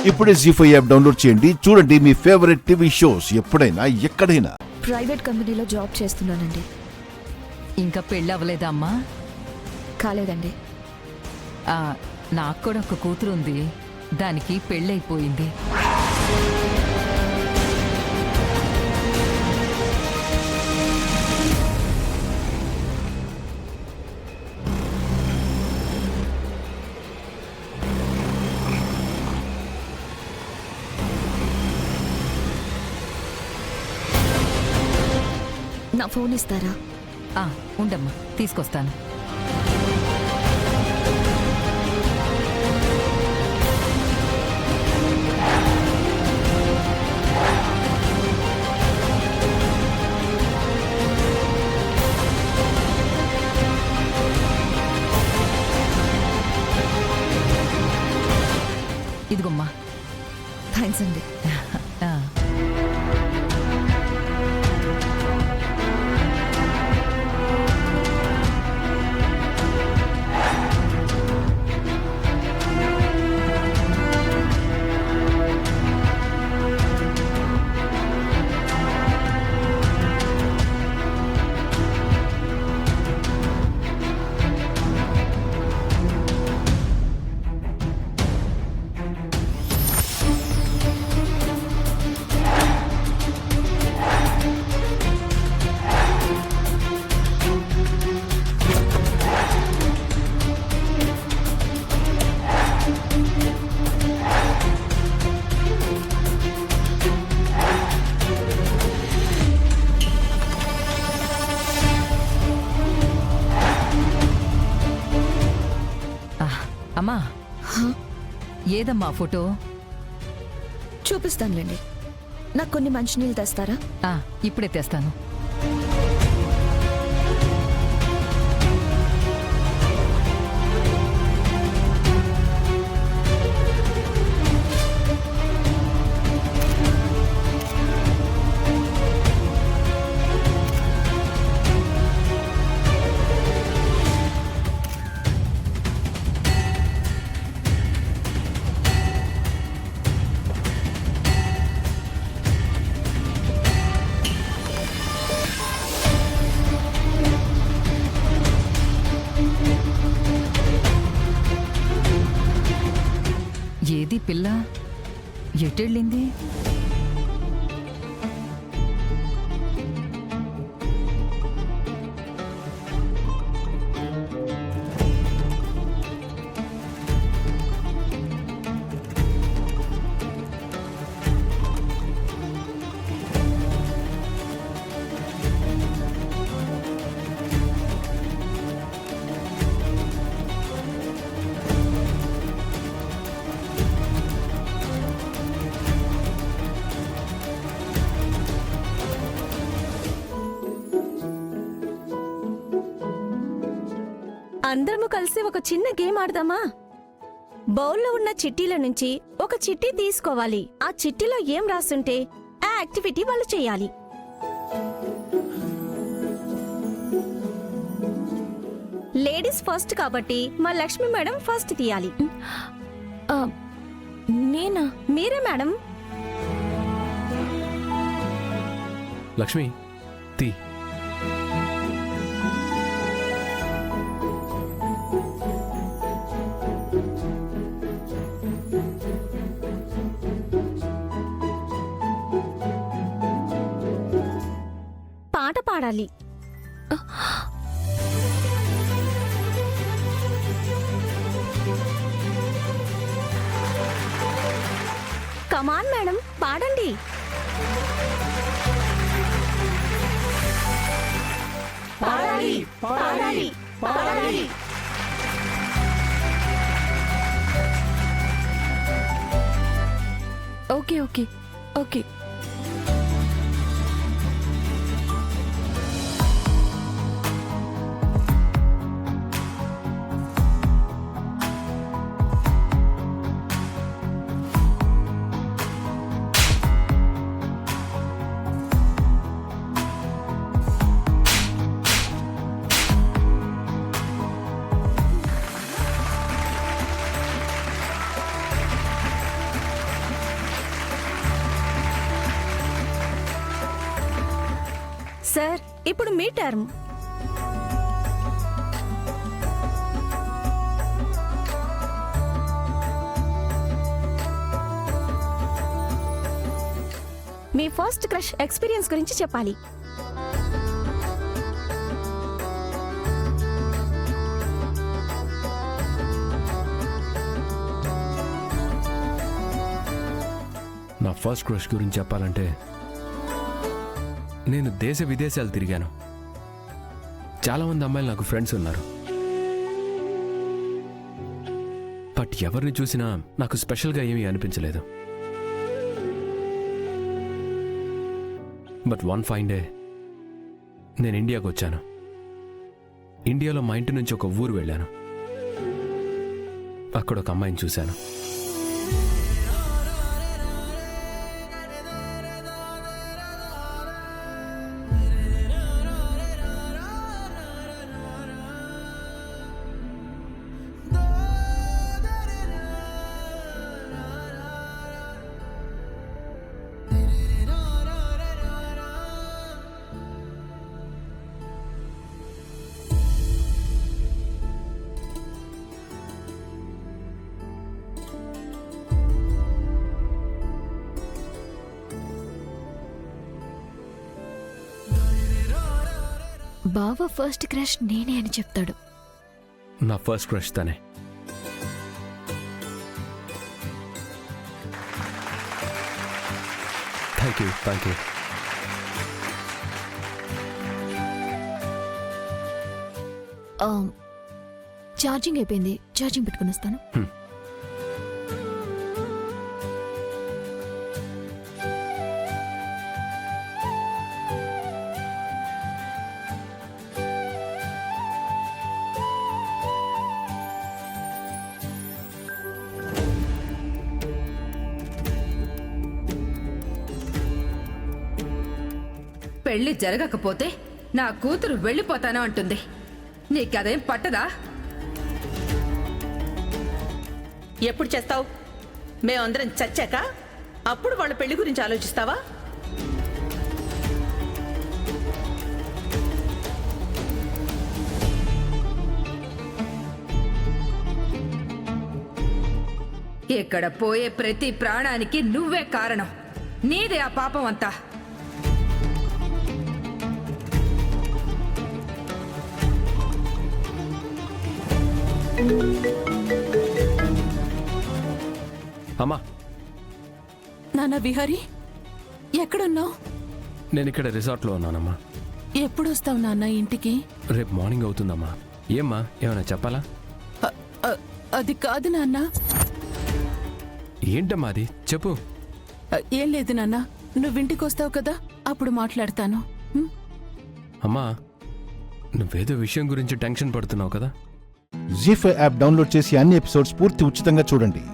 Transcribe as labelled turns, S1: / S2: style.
S1: ఇప్పుడే జీ5 app download చేయండి. చూడండి మీ ఫేవరెట్ టీవీ షోస్ ఎప్పుడైనా ఎక్కడైనా.
S2: ప్రైవేట్ కంపెనీలో జాబ్ చేస్తున్నానండి.
S3: ఇంకా పెళ్ళి అవ్వలేదా అమ్మా?
S2: కాలేదండి.
S3: నాకు కూడా ఒక కూతురు ఉంది, దానికి పెళ్ళైపోయింది.
S2: నా ఫోన్ ఇస్తారా?
S3: ఉండమ్మా, తీసుకొస్తాను. ఇదిగమ్మా.
S2: థ్యాంక్స్ అండి.
S3: అమ్మా, ఏదమ్మా ఫోటో?
S2: చూపిస్తానులేండి. నాకు కొన్ని మంచినీళ్ళు తెస్తారా?
S3: ఇప్పుడే తెస్తాను. ఏది పిల్ల? ఎటెళ్ళింది?
S4: అందరము కలిసి ఒక చిన్న గేమ్ ఆడదామా? బౌల్లో ఉన్న చిట్టీల నుంచి ఒక చిట్టి తీసుకోవాలి. ఆ చిట్టిలో ఏం రాస్తుంటే ఆ యాక్టివిటీ వాళ్ళు చేయాలి. లేడీస్ ఫస్ట్ కాబట్టి మా లక్ష్మి మేడం ఫస్ట్ తీయాలి.
S2: నేనా?
S4: మీరే మేడం.
S5: లక్ష్మి తీ.
S4: పాట పాడాలి. కమాన్ మేడం, పాడండి. పాడాలి, పాడాలి, పాడాలి.
S2: Okay okay okay.
S4: సార్ ఇప్పుడు మీ టర్మ్. మీ ఫస్ట్ క్రష్ ఎక్స్పీరియన్స్ గురించి చెప్పాలి.
S5: నా ఫస్ట్ క్రష్ గురించి చెప్పాలంటే నేను దేశ విదేశాలు తిరిగాను. చాలామంది అమ్మాయిలు నాకు ఫ్రెండ్స్ ఉన్నారు. బట్ ఎవరిని చూసినా నాకు స్పెషల్గా ఏమీ అనిపించలేదు. బట్ వన్ ఫైన్ డే నేను ఇండియాకు వచ్చాను. ఇండియాలో మా ఇంటి నుంచి ఒక ఊరు వెళ్ళాను. అక్కడ ఒక అమ్మాయిని చూశాను.
S2: బావ ఫస్ట్ క్రష్ నేనే అని చెప్తాడు.
S5: నా ఫస్ట్ క్రష్ తనే. Thank you, thank you.
S2: Charging అయిపోయింది, ఛార్జింగ్ పెట్టుకుని వస్తాను.
S3: పెళ్లి జరగకపోతే నా కూతురు వెళ్ళిపోతాను అంటుంది. నీకదేం పట్టదా?
S6: ఎప్పుడు చేస్తావు? మేమందరం చచ్చాక అప్పుడు వాళ్ళ పెళ్లి గురించి ఆలోచిస్తావా?
S3: ఇక్కడ పోయే ప్రతి ప్రాణానికి నువ్వే కారణం. నీదే ఆ పాపం అంతా.
S5: అమ్మా,
S7: నాన్న విహారీ, ఎక్కడున్నావు?
S5: నేను ఇక్కడ రిసార్ట్లో ఉన్నానమ్మా.
S7: ఎప్పుడు వస్తావు నాన్న ఇంటికి?
S5: రేపు మార్నింగ్ అవుతుందమ్మా. ఏమ్మా, ఏమైనా చెప్పాలా?
S7: అది కాదు నాన్న.
S5: ఏంటమ్మా అది? చెప్పు.
S7: ఏం లేదు నాన్న, నువ్వు ఇంటికి వస్తావు కదా, అప్పుడు మాట్లాడతాను.
S5: అమ్మా, నువ్వేదో విషయం గురించి టెన్షన్ పడుతున్నావు కదా?
S1: జీ5 యాప్ డౌన్లోడ్ చేసి అన్ని ఎపిసోడ్స్ పూర్తి ఉచితంగా చూడండి.